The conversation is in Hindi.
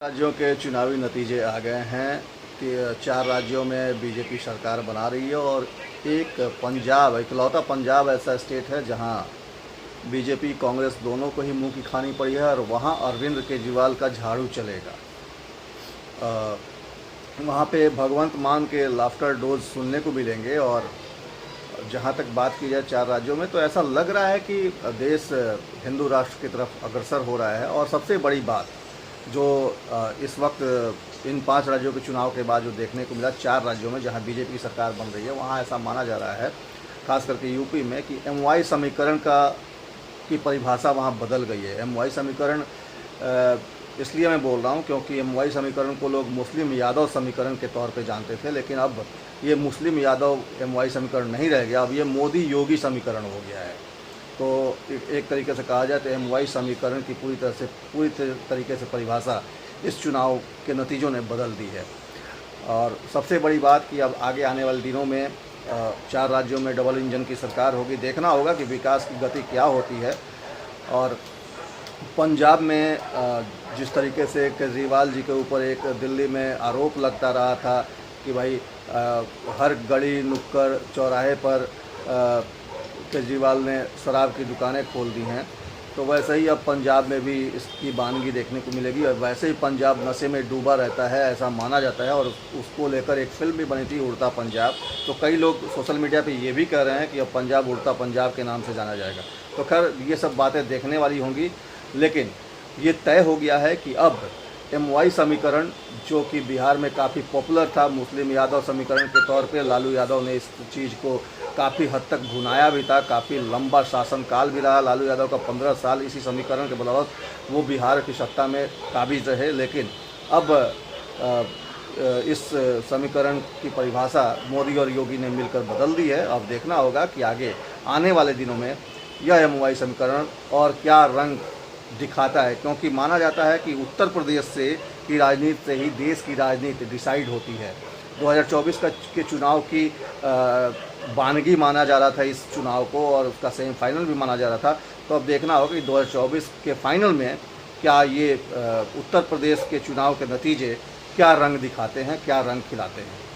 राज्यों के चुनावी नतीजे आ गए हैं कि 4 राज्यों में बीजेपी सरकार बना रही है और एक पंजाब, इकलौता पंजाब ऐसा स्टेट है जहां बीजेपी कांग्रेस दोनों को ही मुंह की खानी पड़ी है और वहां अरविंद केजरीवाल का झाड़ू चलेगा। वहां पे भगवंत मान के लाफ्टर डोज सुनने को मिलेंगे। और जहां तक बात की जाए 4 राज्यों में, तो ऐसा लग रहा है कि देश हिंदू राष्ट्र की तरफ अग्रसर हो रहा है। और सबसे बड़ी बात जो इस वक्त इन 5 राज्यों के चुनाव के बाद जो देखने को मिला, 4 राज्यों में जहां बीजेपी की सरकार बन रही है, वहां ऐसा माना जा रहा है, खास करके यूपी में, कि एमवाई समीकरण की परिभाषा वहां बदल गई है। एमवाई समीकरण इसलिए मैं बोल रहा हूं क्योंकि एमवाई समीकरण को लोग मुस्लिम यादव समीकरण के तौर पे जानते थे, लेकिन अब ये मुस्लिम यादव एमवाई समीकरण नहीं रह गया, अब ये मोदी योगी समीकरण हो गया है। तो एक तरीके से कहा जाए तो एमवाई समीकरण की पूरी तरीके से परिभाषा इस चुनाव के नतीजों ने बदल दी है। और सबसे बड़ी बात कि अब आगे आने वाले दिनों में 4 राज्यों में डबल इंजन की सरकार होगी। देखना होगा कि विकास की गति क्या होती है। और पंजाब में जिस तरीके से केजरीवाल जी के ऊपर एक दिल्ली में आरोप लगता रहा था कि भाई हर गली नुक्कड़ चौराहे पर केजरीवाल ने शराब की दुकानें खोल दी हैं, तो वैसे ही अब पंजाब में भी इसकी वानगी देखने को मिलेगी। और वैसे ही पंजाब नशे में डूबा रहता है, ऐसा माना जाता है। और उसको लेकर एक फिल्म भी बनी थी, उड़ता पंजाब। तो कई लोग सोशल मीडिया पे ये भी कह रहे हैं कि अब पंजाब उड़ता पंजाब के नाम से जाना जाएगा। तो खैर ये सब बातें देखने वाली होंगी, लेकिन ये तय हो गया है कि अब एमवाई समीकरण, जो कि बिहार में काफ़ी पॉपुलर था मुस्लिम यादव समीकरण के तौर पे, लालू यादव ने इस चीज़ को काफ़ी हद तक भुनाया भी था, काफ़ी लंबा शासनकाल भी रहा लालू यादव का, 15 साल इसी समीकरण के बदौलत वो बिहार की सत्ता में काबिज रहे। लेकिन अब इस समीकरण की परिभाषा मोदी और योगी ने मिलकर बदल दी है। अब देखना होगा कि आगे आने वाले दिनों में यह एमवाई समीकरण और क्या रंग दिखाता है, क्योंकि माना जाता है कि उत्तर प्रदेश की राजनीति से ही देश की राजनीति डिसाइड होती है। 2024 के चुनाव की वानगी माना जा रहा था इस चुनाव को, और उसका सेमीफाइनल भी माना जा रहा था। तो अब देखना होगा कि 2024 के फाइनल में क्या ये उत्तर प्रदेश के चुनाव के नतीजे क्या रंग दिखाते हैं, क्या रंग खिलाते हैं।